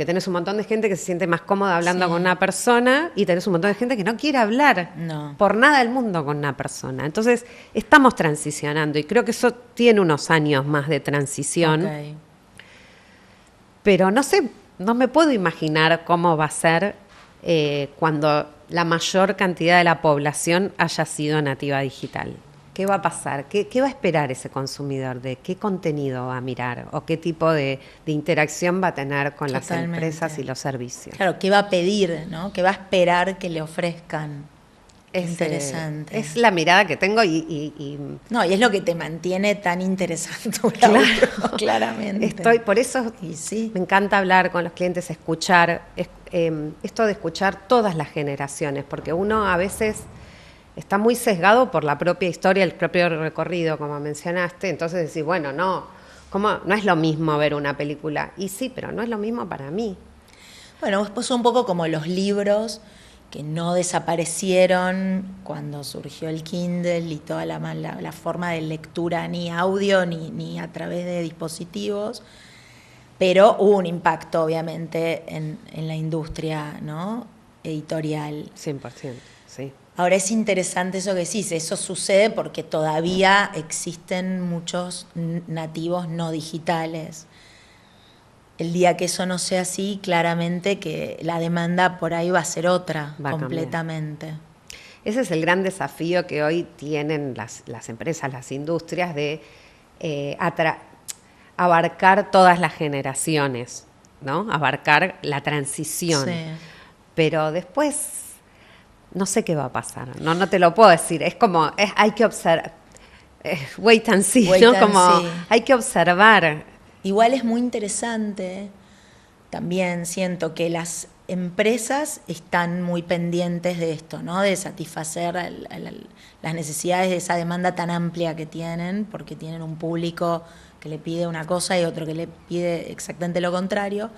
tenés un montón de gente que se siente más cómoda hablando con una persona y tenés un montón de gente que no quiere hablar por nada del mundo con una persona. Entonces, estamos transicionando y creo que eso tiene unos años más de transición. Okay. Pero no sé, no me puedo imaginar cómo va a ser cuando la mayor cantidad de la población haya sido nativa digital. ¿Qué va a pasar? ¿Qué va a esperar ese consumidor? ¿De qué contenido va a mirar? ¿O qué tipo de interacción va a tener con las empresas y los servicios? Claro, ¿qué va a pedir, ¿no? ¿Qué va a esperar que le ofrezcan? Interesante. Es la mirada que tengo y no, y es lo que te mantiene tan interesante. Claro, claramente. Por eso sí. Me encanta hablar con los clientes, escuchar, esto de escuchar todas las generaciones, porque uno a veces está muy sesgado por la propia historia, el propio recorrido, como mencionaste, entonces decís, bueno, no es lo mismo ver una película. Y sí, pero no es lo mismo para mí. Bueno, después un poco como los libros que no desaparecieron cuando surgió el Kindle y toda la forma de lectura, ni audio ni a través de dispositivos, pero hubo un impacto obviamente en la industria, ¿no?, editorial. 100%, sí. Ahora es interesante eso que decís, eso sucede porque todavía existen muchos nativos no digitales. El día que eso no sea así, claramente que la demanda por ahí va a ser otra, completamente. Ese es el gran desafío que hoy tienen las empresas, las industrias, de abarcar todas las generaciones, ¿no? Abarcar la transición. Sí. Pero después no sé qué va a pasar, no te lo puedo decir. Es como, hay que observar, wait and see, ¿no? Como hay que observar. Igual es muy interesante, también siento que las empresas están muy pendientes de esto, ¿no?, de satisfacer las necesidades de esa demanda tan amplia que tienen, porque tienen un público que le pide una cosa y otro que le pide exactamente lo contrario.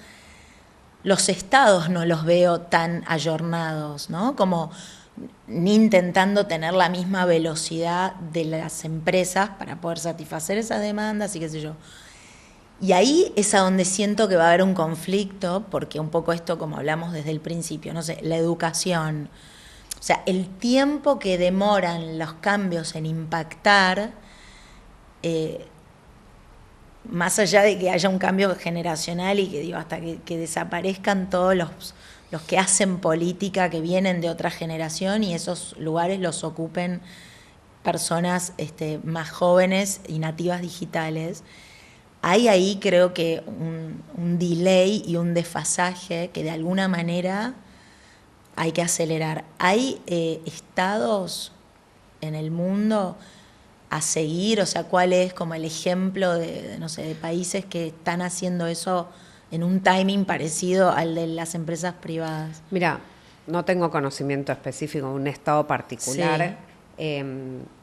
Los estados no los veo tan ayornados, ¿no?, como ni intentando tener la misma velocidad de las empresas para poder satisfacer esas demandas y qué sé yo. Y ahí es a donde siento que va a haber un conflicto, porque un poco esto, como hablamos desde el principio, no sé, la educación, o sea, el tiempo que demoran los cambios en impactar, más allá de que haya un cambio generacional y que digo, hasta que desaparezcan todos los que hacen política, que vienen de otra generación y esos lugares los ocupen personas más jóvenes y nativas digitales. Hay ahí creo que un delay y un desfasaje que de alguna manera hay que acelerar. Hay estados en el mundo a seguir, o sea, ¿cuál es como el ejemplo de países que están haciendo eso en un timing parecido al de las empresas privadas? Mira, no tengo conocimiento específico de un estado particular. Sí.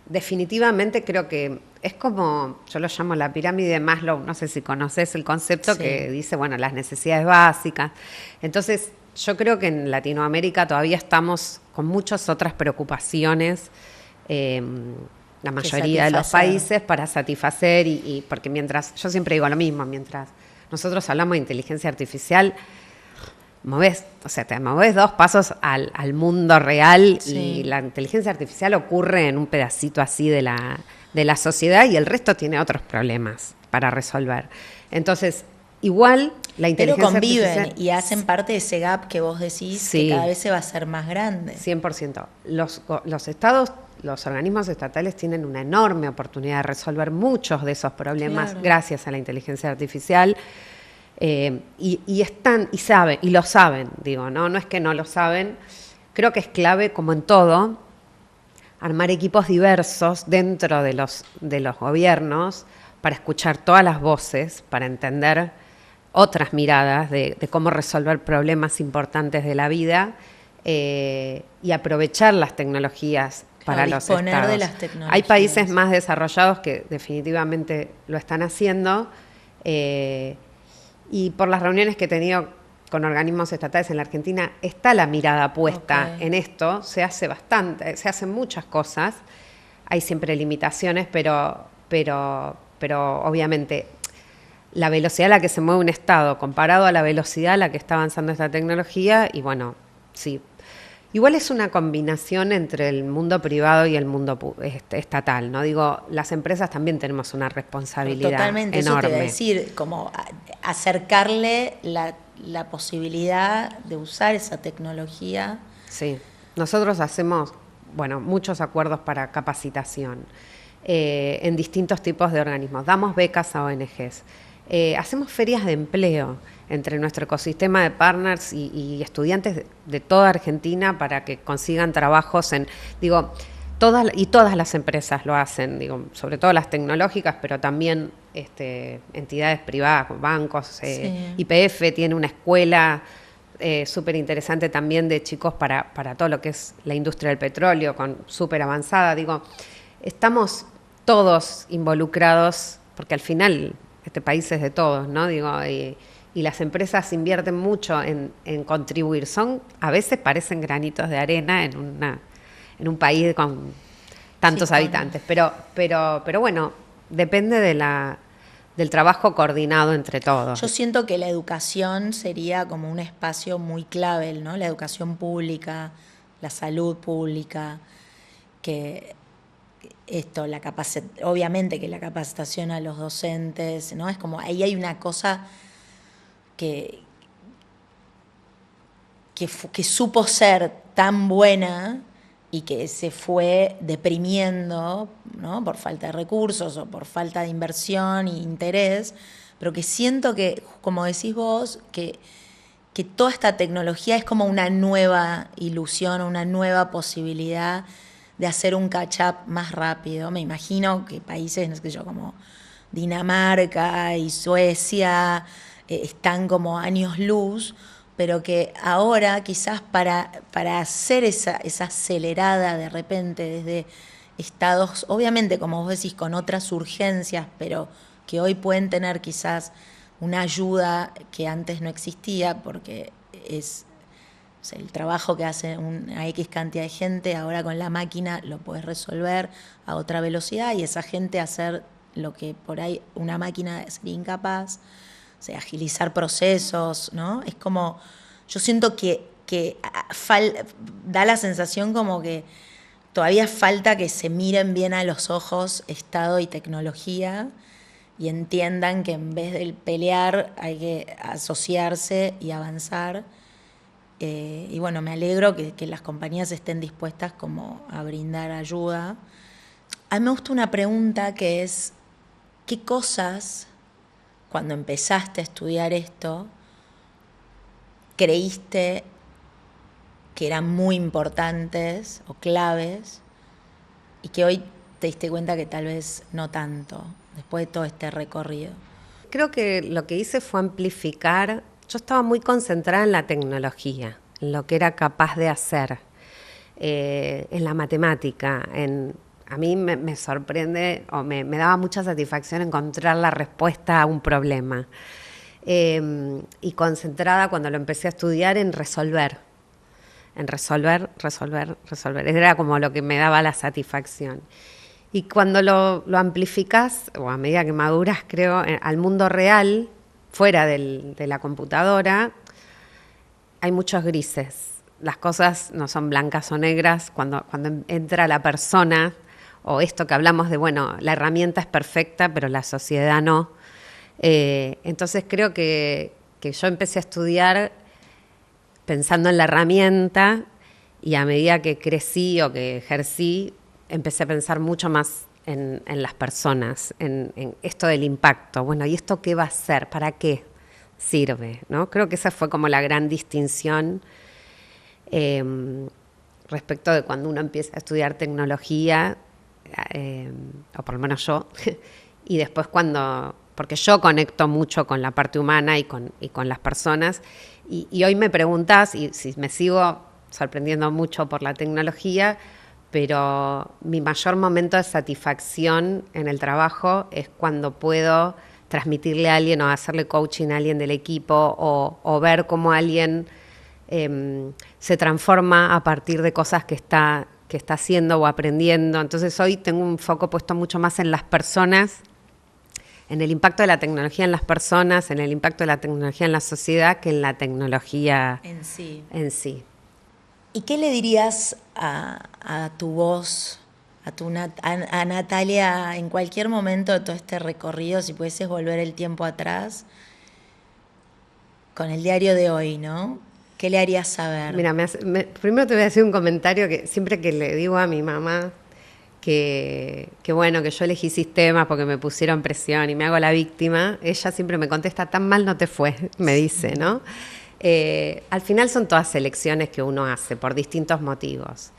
Definitivamente creo que es como, yo lo llamo la pirámide de Maslow, no sé si conoces el concepto, sí, que dice, bueno, las necesidades básicas. Entonces, yo creo que en Latinoamérica todavía estamos con muchas otras preocupaciones, la mayoría de los países, para satisfacer, y porque mientras, yo siempre digo lo mismo, mientras nosotros hablamos de inteligencia artificial, te movés 2 pasos al mundo real, sí, y la inteligencia artificial ocurre en un pedacito así de la sociedad y el resto tiene otros problemas para resolver. Entonces, igual la inteligencia artificial... Pero conviven y hacen parte de ese gap que vos decís, sí, que cada vez se va a hacer más grande. 100%. Los estados, los organismos estatales tienen una enorme oportunidad de resolver muchos de esos problemas, claro, gracias a la inteligencia artificial. Y están y saben, y lo saben, digo, no es que no lo saben. Creo que es clave, como en todo, armar equipos diversos dentro de los gobiernos para escuchar todas las voces, para entender otras miradas de cómo resolver problemas importantes de la vida, y aprovechar las tecnologías para los estados. De las tecnologías. Hay países más desarrollados que definitivamente lo están haciendo, y por las reuniones que he tenido con organismos estatales en la Argentina, está la mirada puesta en esto. Se hace bastante, se hacen muchas cosas. Hay siempre limitaciones, pero obviamente la velocidad a la que se mueve un Estado comparado a la velocidad a la que está avanzando esta tecnología, y bueno, sí. Igual es una combinación entre el mundo privado y el mundo estatal, ¿no? Digo, las empresas también tenemos una responsabilidad totalmente, enorme. Eso te iba a decir, como acercarle la posibilidad de usar esa tecnología. Sí, nosotros hacemos, muchos acuerdos para capacitación en distintos tipos de organismos. Damos becas a ONGs. hacemos ferias de empleo entre nuestro ecosistema de partners y estudiantes de toda Argentina para que consigan trabajos todas las empresas lo hacen, sobre todo las tecnológicas, pero también entidades privadas, bancos, sí. YPF tiene una escuela súper interesante también de chicos para todo lo que es la industria del petróleo, súper avanzada. Estamos todos involucrados, porque al final este país es de todos, ¿no? Y las empresas invierten mucho en contribuir. A veces parecen granitos de arena en un país con tantos habitantes, pero bueno, depende del trabajo coordinado entre todos. Yo siento que la educación sería como un espacio muy clave, ¿no? La educación pública, la salud pública, que obviamente que la capacitación a los docentes, ¿no? Es como ahí hay una cosa que supo ser tan buena y que se fue deprimiendo, ¿no? Por falta de recursos o por falta de inversión e interés, pero que siento que, como decís vos, que toda esta tecnología es como una nueva ilusión, una nueva posibilidad de hacer un catch-up más rápido. Me imagino que países, no sé yo, como Dinamarca y Suecia están como años luz, pero que ahora quizás para hacer esa acelerada de repente desde estados, obviamente como vos decís, con otras urgencias, pero que hoy pueden tener quizás una ayuda que antes no existía, porque es el trabajo que hace una X cantidad de gente, ahora con la máquina lo puedes resolver a otra velocidad y esa gente hacer lo que por ahí una máquina sería incapaz, o sea, agilizar procesos, ¿no? Es como, yo siento que da la sensación como que todavía falta que se miren bien a los ojos Estado y tecnología y entiendan que en vez de pelear hay que asociarse y avanzar. Y bueno, me alegro que las compañías estén dispuestas como a brindar ayuda. A mí me gusta una pregunta que es, ¿qué cosas, cuando empezaste a estudiar esto, creíste que eran muy importantes o claves y que hoy te diste cuenta que tal vez no tanto, después de todo este recorrido? Creo que lo que hice fue amplificar. Yo estaba muy concentrada en la tecnología, en lo que era capaz de hacer, en la matemática. A mí me sorprende o me daba mucha satisfacción encontrar la respuesta a un problema. Y concentrada cuando lo empecé a estudiar en resolver. Era como lo que me daba la satisfacción. Y cuando lo amplificás, o a medida que maduras, creo, al mundo real, fuera de la computadora, hay muchos grises. Las cosas no son blancas o negras. Cuando entra la persona, o esto que hablamos de, bueno, la herramienta es perfecta, pero la sociedad no. Entonces creo que yo empecé a estudiar pensando en la herramienta y a medida que crecí o que ejercí, empecé a pensar mucho más en las personas, en esto del impacto. Bueno, ¿y esto qué va a ser? ¿Para qué sirve? ¿No? Creo que esa fue como la gran distinción respecto de cuando uno empieza a estudiar tecnología, o por lo menos yo, y después porque yo conecto mucho con la parte humana y con las personas, y hoy me preguntás, y si me sigo sorprendiendo mucho por la tecnología, pero mi mayor momento de satisfacción en el trabajo es cuando puedo transmitirle a alguien o hacerle coaching a alguien del equipo o ver cómo alguien se transforma a partir de cosas que está haciendo o aprendiendo. Entonces hoy tengo un foco puesto mucho más en las personas, en el impacto de la tecnología en las personas, en el impacto de la tecnología en la sociedad, que en la tecnología en sí. ¿Y qué le dirías a tu voz, a Natalia, en cualquier momento de todo este recorrido, si pudieses volver el tiempo atrás, con el diario de hoy, ¿no? ¿Qué le harías saber? Mira, primero te voy a decir un comentario que siempre que le digo a mi mamá que bueno, que yo elegí sistemas porque me pusieron presión y me hago la víctima, ella siempre me contesta, tan mal no te fue, me dice, ¿no? Al final son todas elecciones que uno hace por distintos motivos.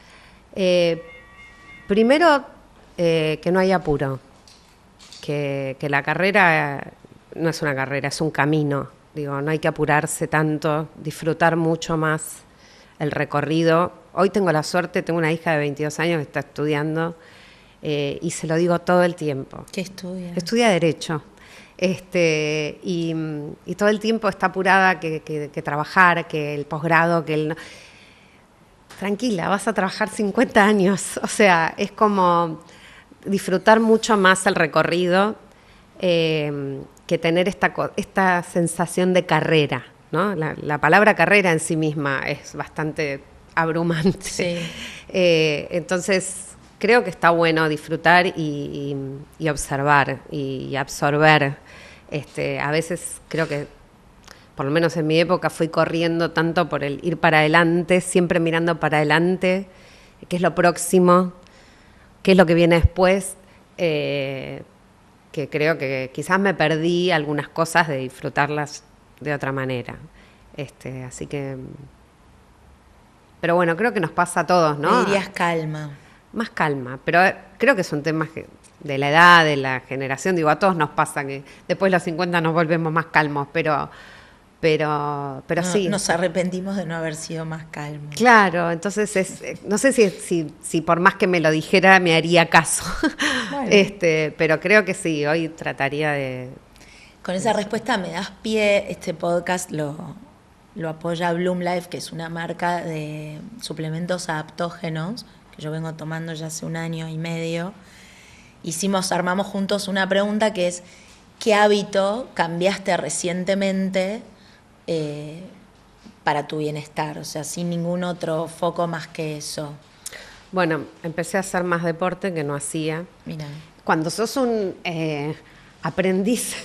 Primero, que no hay apuro, que la carrera no es una carrera, es un camino. Digo, no hay que apurarse tanto, disfrutar mucho más el recorrido. Hoy tengo la suerte, tengo una hija de 22 años que está estudiando y se lo digo todo el tiempo. ¿Qué estudia? Estudia Derecho. Y todo el tiempo está apurada que trabajar, que el posgrado, que el... Tranquila, vas a trabajar 50 años. O sea, es como disfrutar mucho más el recorrido que tener esta sensación de carrera, ¿no? La palabra carrera en sí misma es bastante abrumante. Sí. Entonces, creo que está bueno disfrutar y observar y absorber. A veces creo que, por lo menos en mi época, fui corriendo tanto por el ir para adelante, siempre mirando para adelante, qué es lo próximo, qué es lo que viene después, que creo que quizás me perdí algunas cosas de disfrutarlas de otra manera. Así que... Pero bueno, creo que nos pasa a todos, ¿no? Me dirías calma. Más calma, pero creo que son temas de la edad, de la generación. Digo, a todos nos pasa que después de los 50 nos volvemos más calmos, pero sí. Nos arrepentimos de no haber sido más calmos. Claro, entonces no sé si por más que me lo dijera me haría caso. Bueno. Pero creo que sí, hoy trataría de... Con esa respuesta me das pie. Este podcast lo apoya Bloom Life, que es una marca de suplementos adaptógenos que yo vengo tomando ya hace 1 año y medio. Armamos juntos una pregunta que es: ¿qué hábito cambiaste recientemente para tu bienestar? O sea, sin ningún otro foco más que eso. Bueno, empecé a hacer más deporte que no hacía. Mira. Cuando sos un aprendiz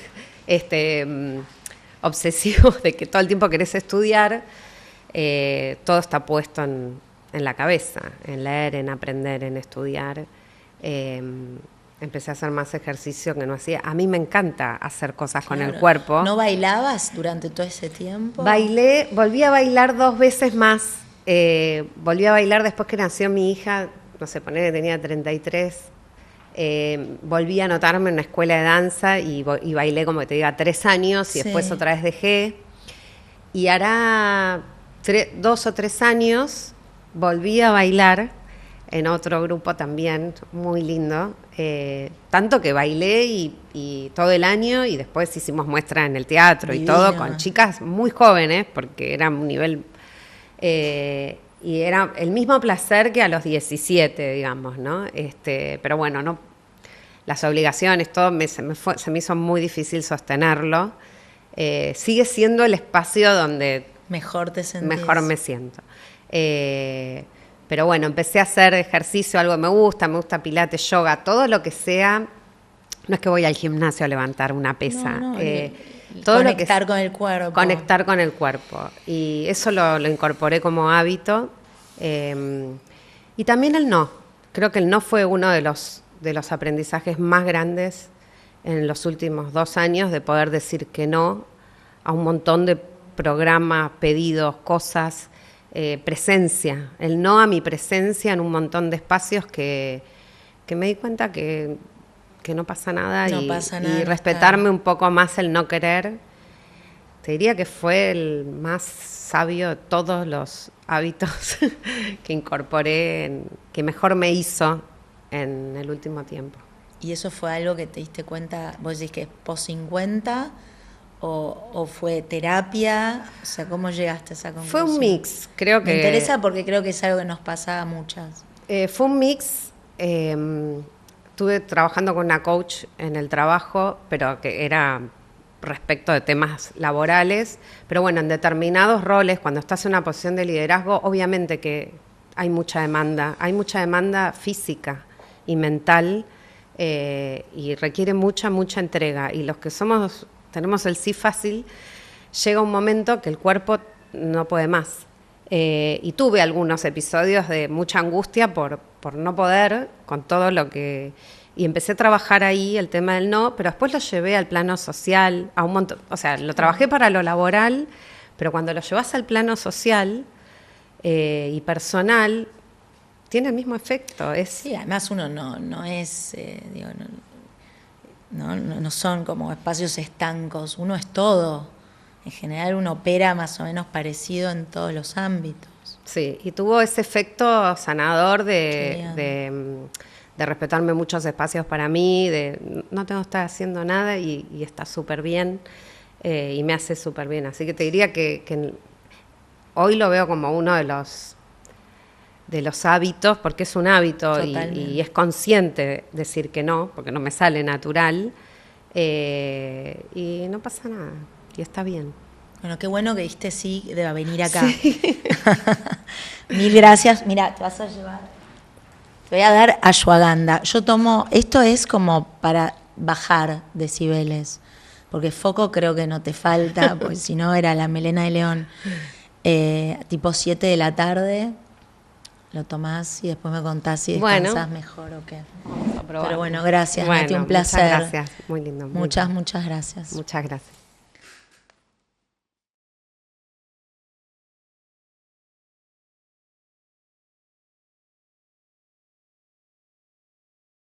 obsesivo de que todo el tiempo querés estudiar, todo está puesto en la cabeza, en leer, en aprender, en estudiar. Empecé a hacer más ejercicio que no hacía. A mí me encanta hacer cosas con el cuerpo. ¿No bailabas durante todo ese tiempo? Volví a bailar 2 veces más. Volví a bailar después que nació mi hija, no sé, poner que tenía 33. Volví a anotarme en una escuela de danza y bailé, como te diga, 3 años y después otra vez dejé. Y hará 2 o 3 años volví a bailar en otro grupo también muy lindo, tanto que bailé y todo el año, y después hicimos muestra en el teatro. Divino. Y todo con chicas muy jóvenes, porque era un nivel... y era el mismo placer que a los 17, digamos, ¿no? Pero bueno, no, las obligaciones, todo se me hizo muy difícil sostenerlo. Sigue siendo el espacio donde mejor te sentís. Mejor me siento. Pero bueno, empecé a hacer ejercicio, algo que me gusta pilates, yoga, todo lo que sea. No es que voy al gimnasio a levantar una pesa. Todo conectar con el cuerpo. Conectar con el cuerpo. Y eso lo incorporé como hábito. Y también el no. Creo que el no fue uno de los aprendizajes más grandes en los últimos 2 años, de poder decir que no a un montón de programas, pedidos, cosas, presencia. El no a mi presencia en un montón de espacios que me di cuenta que no pasa nada, y respetarme un poco más el no querer. Te diría que fue el más sabio de todos los hábitos que incorporé, que mejor me hizo en el último tiempo. ¿Y eso fue algo que te diste cuenta, vos decís que es post 50 o fue terapia? O sea, ¿cómo llegaste a esa conclusión? Fue un mix, creo que... Me interesa porque creo que es algo que nos pasa a muchas. Fue un mix. Estuve trabajando con una coach en el trabajo, pero que era respecto de temas laborales. Pero bueno, en determinados roles, cuando estás en una posición de liderazgo, obviamente que hay mucha demanda física y mental, y requiere mucha entrega. Y los que tenemos el sí fácil, llega un momento que el cuerpo no puede más. Y tuve algunos episodios de mucha angustia por no poder, con todo lo que... Y empecé a trabajar ahí el tema del no, pero después lo llevé al plano social, a un montón, o sea, lo trabajé para lo laboral, pero cuando lo llevas al plano social y personal, tiene el mismo efecto. Sí, además uno no es, digo, no son como espacios estancos, uno es todo. En general uno opera más o menos parecido en todos los ámbitos. Sí, y tuvo ese efecto sanador de respetarme muchos espacios para mí, de no tengo que estar haciendo nada y está súper bien y me hace súper bien. Así que te diría que hoy lo veo como uno de los hábitos, porque es un hábito y es consciente decir que no, porque no me sale natural y no pasa nada y está bien. Bueno, qué bueno que dijiste sí, deba venir acá. Sí. Mil gracias. Mira, te vas a llevar, te voy a dar ashwagandha. Yo tomo, esto es como para bajar decibeles, porque foco creo que no te falta, porque si no era la melena de león. Tipo 7 de la tarde, lo tomás y después me contás si descansás mejor o qué. Pero bueno, gracias, Nati, un placer. Muchas gracias, muy lindo. Muchas gracias. Muchas gracias.